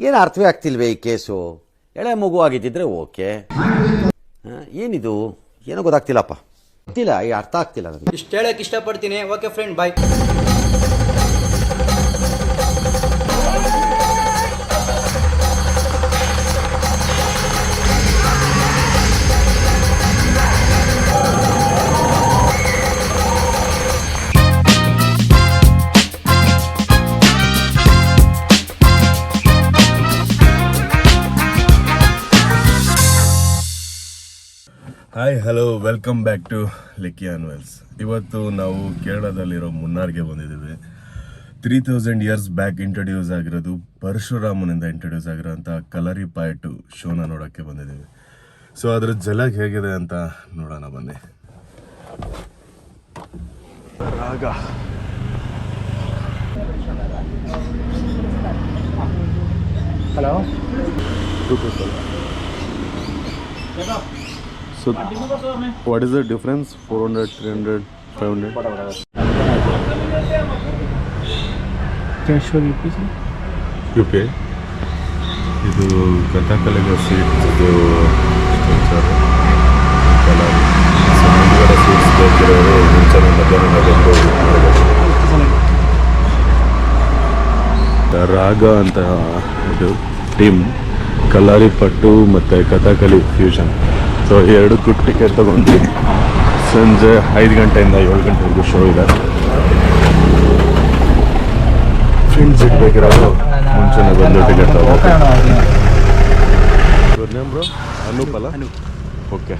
ಏನು ಅರ್ಥವೇ ಆಗ್ತಿಲ್ವೇ ಈ ಕೇಸು? ಎಳೆ ಮಗು ಆಗಿದ್ದಿದ್ರೆ ಓಕೆ, ಏನಿದು ಏನೋ ಗೊತ್ತಾಗ್ತಿಲ್ಲಪ್ಪ, ಗೊತ್ತಿಲ್ಲ, ಈ ಅರ್ಥ ಆಗ್ತಿಲ್ಲ ನನಗೆ. ಇಷ್ಟು ಹೇಳಕ್ಕೆ ಇಷ್ಟಪಡ್ತೀನಿ. Okay friend, bye. Hi, hello, welcome back to ಲೆಕ್ಕಿ ಆನ್ವೆಲ್ಸ್. ಇವತ್ತು ನಾವು ಕೇರಳದಲ್ಲಿರೋ ಮುನ್ನಾರ್ಗೆ ಬಂದಿದ್ದೀವಿ. 3000 ಇಯರ್ಸ್ ಬ್ಯಾಕ್ ಇಂಟ್ರೊಡ್ಯೂಸ್ ಆಗಿರೋದು, ಪರಶುರಾಮನಿಂದ ಇಂಟ್ರೊಡ್ಯೂಸ್ ಆಗಿರೋಂಥ ಕಲರಿಪಯಟ್ಟು ಶೋನ ನೋಡೋಕ್ಕೆ ಬಂದಿದ್ದೀವಿ. ಸೊ ಅದ್ರ ಜಲಗ್ ಹೇಗಿದೆ ಅಂತ ನೋಡೋಣ ಬನ್ನಿ. ರಾಗ hello. So, what is the difference? 400, 300, 500? Can I show you please? You pay? ಇದು ಕಥಕಲಿಗೆ ಸೀಟ್, ಇದು ಸ್ಟ್ರಕ್ಚರ್, ಕಲರ್, ಮುಂದುಗಡೆ ಸೀಟ್ಸ್ ಬೇಕಿರೋರು ಮುಂಚೆನೇ ಮಧ್ಯಾಹ್ನ ರಾಗ ಅಂತ ಇದು ಟೀಮ್, ಕಲಾರಿಪಟ್ಟು ಮತ್ತು ಕಥಕಲಿ ಫ್ಯೂಷನ್. ಸೊ ಎರಡಕ್ಕೂ ಟಿಕೆಟ್ ತೊಗೊಂಡು ಸಂಜೆ 5 ಗಂಟೆಯಿಂದ 7 ಗಂಟೆವರೆಗೂ ಶೋ ಇದೆ. ಫ್ರೆಂಡ್ಸ್ ಇಟ್ಬೇಕಿರೋದು ಮುಂಚೆನೇ ಬಂದು ಟಿಕೆಟ್ ತಗೋಬೇಕು. ಬ್ರೋ ಅನೂಪ್ ಅಲ್ಲ? Okay,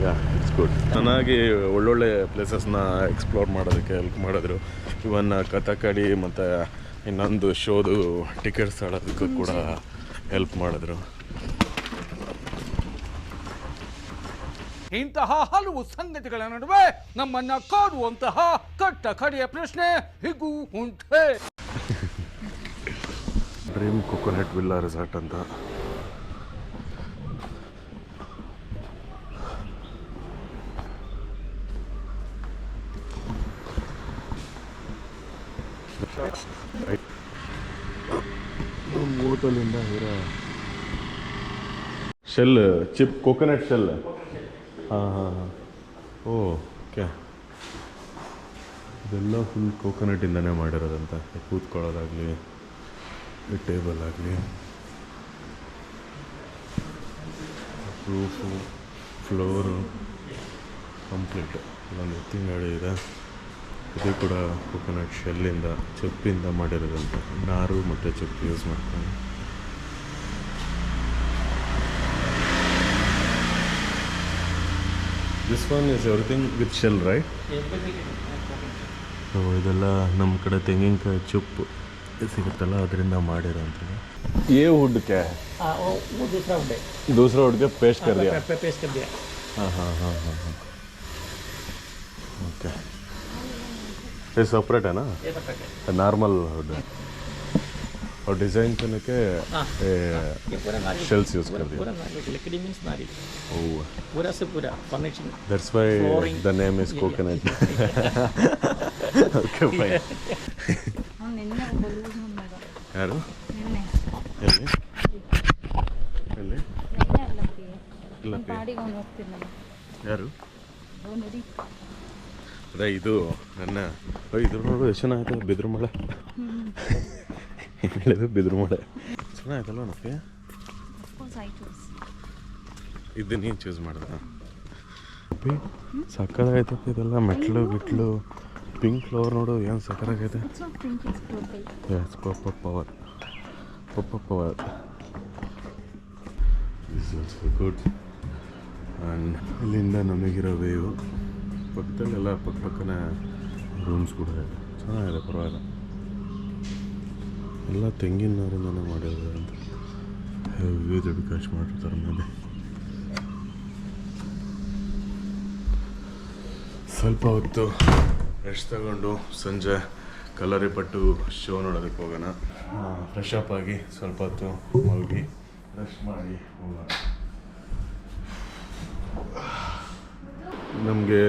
yeah, it's good. ಚೆನ್ನಾಗಿ ಒಳ್ಳೊಳ್ಳೆ ಪ್ಲೇಸಸ್ನ ಎಕ್ಸ್ಪ್ಲೋರ್ ಮಾಡೋದಕ್ಕೆ ಹೆಲ್ಪ್ ಮಾಡಿದ್ರು. ಇವನ್ ಕಥಕಳಿ ಮತ್ತು ಇನ್ನೊಂದು ಶೋದು ಟಿಕೆಟ್ಸ್ ತಗೊಳ್ಳೋದಕ್ಕೂ ಕೂಡ ಹೆಲ್ಪ್ ಮಾಡಿದ್ರು. ಇಂತಹ ಹಲವು ಸಂಗತಿಗಳ ನಡುವೆ ನಮ್ಮನ್ನ ಕಾಡುವಂತಹ ಕಟ್ಟ ಕಡೆಯ ಪ್ರಶ್ನೆ ಹೀಗೂ ಉಂಟೆ. ಡ್ರೀಮ್ ಕೊಕೊನಟ್ ವಿಲ್ಲಾ ರೆಸಾರ್ಟ್ ಅಂತ. ಹೋಟೆಲಿಂದ ಶೆಲ್ ಚಿಪ್, ಕೊಕೊನಟ್ ಶೆಲ್. ಹಾಂ ಹಾಂ ಹಾಂ, ಓಕೆ. ಇದೆಲ್ಲ ಫುಲ್ ಕೋಕೋನಟ್ಟಿಂದನೇ ಮಾಡಿರೋದಂತ. ಕೂತ್ಕೊಳ್ಳೋದಾಗಲಿ, ಟೇಬಲ್ ಆಗಲಿ, ರೂಫು, ಫ್ಲೋರು ಕಂಪ್ಲೀಟ್ ಇಲ್ಲೊಂದು ಎತ್ತಿನಗಾಡಿ ಇದೆ. ಇದು ಕೂಡ ಕೋಕೋನಟ್ ಶೆಲ್ಲಿಂದ, ಚಿಪ್ಪಿಂದ ಮಾಡಿರೋದಂತ. ನಾರು ಮತ್ತು ಚಿಪ್ ಯೂಸ್ ಮಾಡ್ಕೊಂಡು. This one is everything with shell, right? So ಇದೆಲ್ಲ ನಮ್ಮ ಕಡೆ ತೆಂಗಿನಕಾಯಿ ಚುಪ್ಪು ಸಿಗುತ್ತಲ್ಲ, ಅದರಿಂದ ಮಾಡಿರೋಂಥದ್ದು. ये वुड क्या है? वो दूसरा वुड है. दूसरा वुड के पेस्ट कर दिया? पेस्ट कर दिया. हाँ हाँ हाँ हाँ हाँ, ओके. ये सेपरेट है ना? ये सेपरेट है. नॉर्मल वुड और डिज़ाइन करने के शेल्स यूज़ कर दिया. पूरा नारियल, लकड़ी मीन्स नारियल. ओह, पूरा से पूरा furnishing. that's why the name is coconut. Okay, fine. ಯಾರು? ಎಲ್ಲಿ ಎಲ್ಲಿ? ಯಾರು? ಅದೇ ಇದು ನನ್ನ ಇದ್ರ ನೋಡು ಎಷ್ಟು ಚೆನ್ನಾಗೈತೆ. ಬಿದ್ರು ಮಳೆ ಹೇಳಿದ್ರು, ಬಿದ್ರು ಮಳೆ ಚೆನ್ನಾಗೈತಲ್ವ ನನಗೆ. ಇದು ನೀನು ಚೂಸ್ ಮಾಡಿದ ಸಕ್ಕದಾಗೈತೆ. ಇದೆಲ್ಲ ಮೆಟ್ಲು ಗಿಟ್ಲು, ಪಿಂಕ್ ಫ್ಲವರ್ ನೋಡು ಏನು ಸಕ್ಕದಾಗೈತೆ. Yes, power power this is good. And ಇಲ್ಲಿಂದ ನಮಗಿರೋ ವೇವು ಪಕ್ಕದಲ್ಲೆಲ್ಲ ಪಕ್ಕನೇ ರೂಮ್ಸ್ ಕೂಡ ಇದೆ. ಚೆನ್ನಾಗಿದೆ, ಪರವಾಗಿಲ್ಲ. ಎಲ್ಲ ತೆಂಗಿನ ನಾರಿಂದನೇ ಮಾಡಿರೋದು ಅಂತ. ಹೆವಿ ದುಡ್ಡು ಖರ್ಚು ಮಾಡಿರ್ತಾರೆ ಮೇಲೆ. ಸ್ವಲ್ಪ ಹೊತ್ತು ರೆಸ್ಟ್ ತಗೊಂಡು ಸಂಜೆ ಕಲರಿಪಟ್ಟು ಶೋ ನೋಡೋದಕ್ಕೆ ಹೋಗೋಣ. ಫ್ರೆಶ್ ಅಪ್ ಆಗಿ ಸ್ವಲ್ಪ ಹೊತ್ತು ಮಲಗಿ ರೆಸ್ಟ್ ಮಾಡಿ ಹೋಗೋಣ. ನಮಗೆ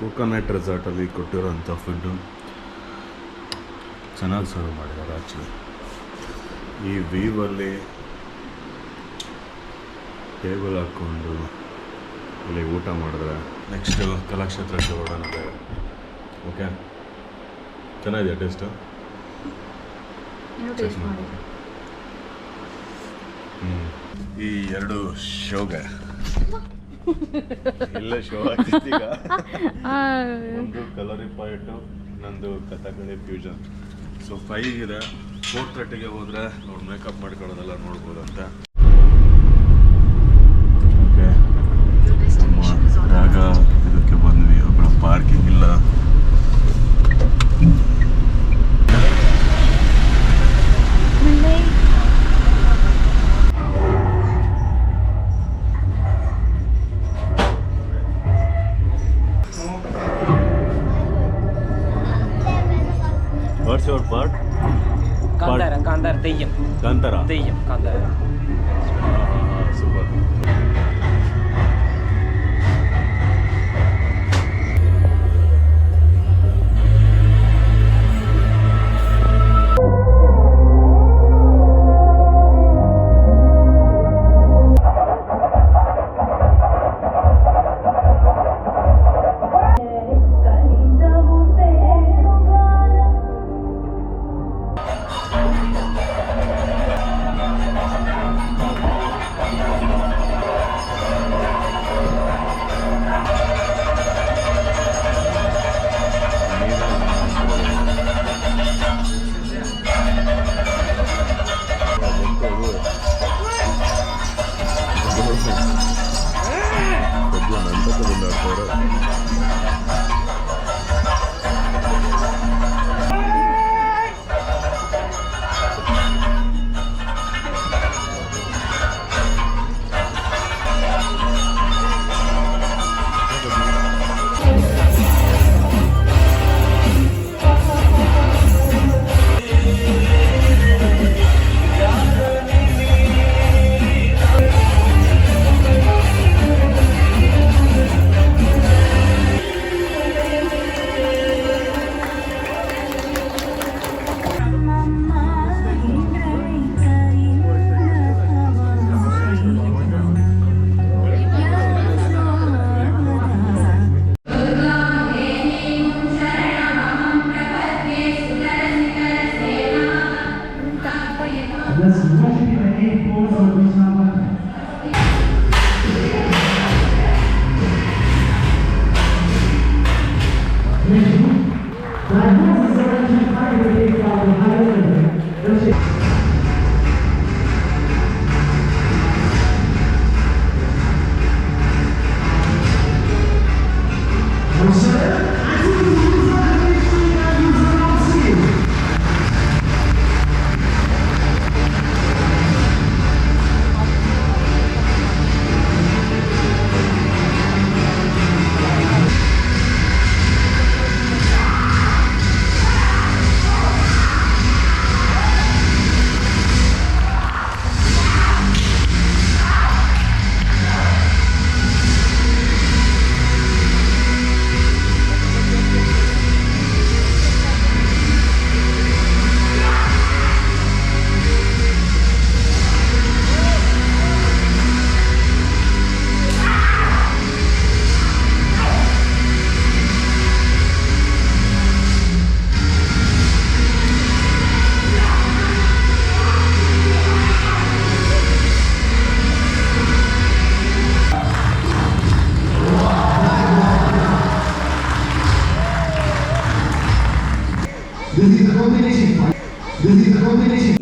ಕೋಕೋನಟ್ ರೆಸಾರ್ಟಲ್ಲಿ ಕೊಟ್ಟಿರೋಂಥ ಫುಡ್ಡು ಚೆನ್ನಾಗಿ ಸರ್ವ್ ಮಾಡಿದ್ದಾರೆ ಆ್ಯಕ್ಚುಲಿ. ಈ ವೀವಲ್ಲಿ ಟೇಬಲ್ ಹಾಕ್ಕೊಂಡು ಇಲ್ಲಿ ಊಟ ಮಾಡಿದ್ರೆ ನೆಕ್ಸ್ಟು ಕಲಾಕ್ಷೇತ್ರಕ್ಕೆ ಹೊರಡೋಣ. ಓಕೆ, ಚೆನ್ನಾಗಿದೆ ಟೇಸ್ಟು. ಈ ಎರಡು ಶೋಗೆ ಎಲ್ಲ ಶೋ ಆಗ್ತಿದ್ದೀಗ. ಒಂದು ಕಲರಿ ಪಾಯಿಂಟು, ನಂದು ಕಥಕಳಿ ಫ್ಯೂಷನ್. ಸೊ 5 ಇದೆ. 4:30ಗೆ ಹೋದರೆ ಅವ್ರು ಮೇಕಪ್ ಮಾಡ್ಕೊಳ್ಳೋದೆಲ್ಲ ನೋಡ್ಬೋದು ಅಂತ. ಓಕೆ, ನಮ್ಮ ರಾಗ ಇದಕ್ಕೆ ಬಂದ್ವಿ. ಒಬ್ಬಳ ಪಾರ್ಕಿಂಗ್ ಇಲ್ಲ. What's your part? Kantara Theyyam Kantara. Kantara. Super.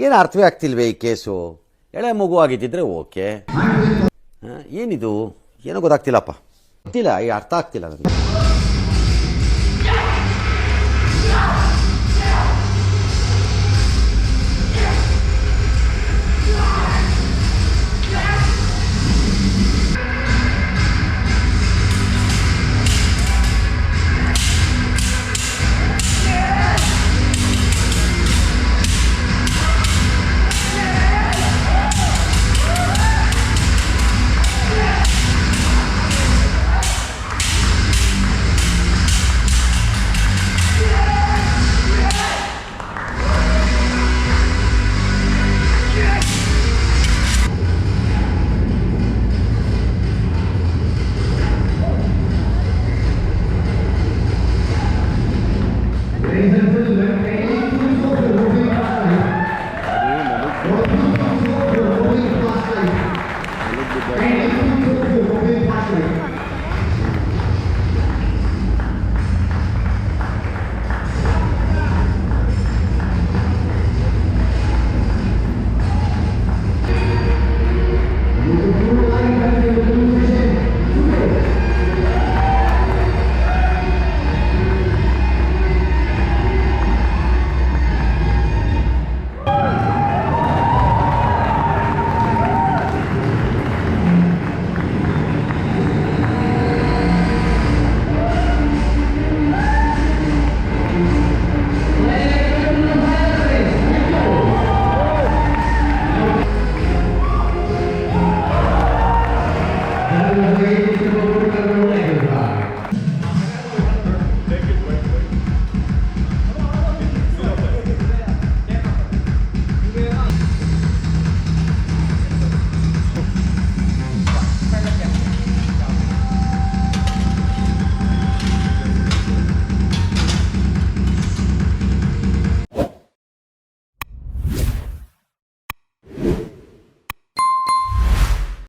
ಏನು ಅರ್ಥವೇ ಆಗ್ತಿಲ್ವೇ ಈ ಕೇಸು? ಎಳೆ ಮಗು ಆಗಿದ್ದಿದ್ರೆ ಓಕೆ. ಏನಿದು ಏನೋ ಗೊತ್ತಾಗ್ತಿಲ್ಲಪ್ಪ, ಗೊತ್ತಿಲ್ಲ, ಈ ಅರ್ಥ ಆಗ್ತಿಲ್ಲ ನನಗೆ.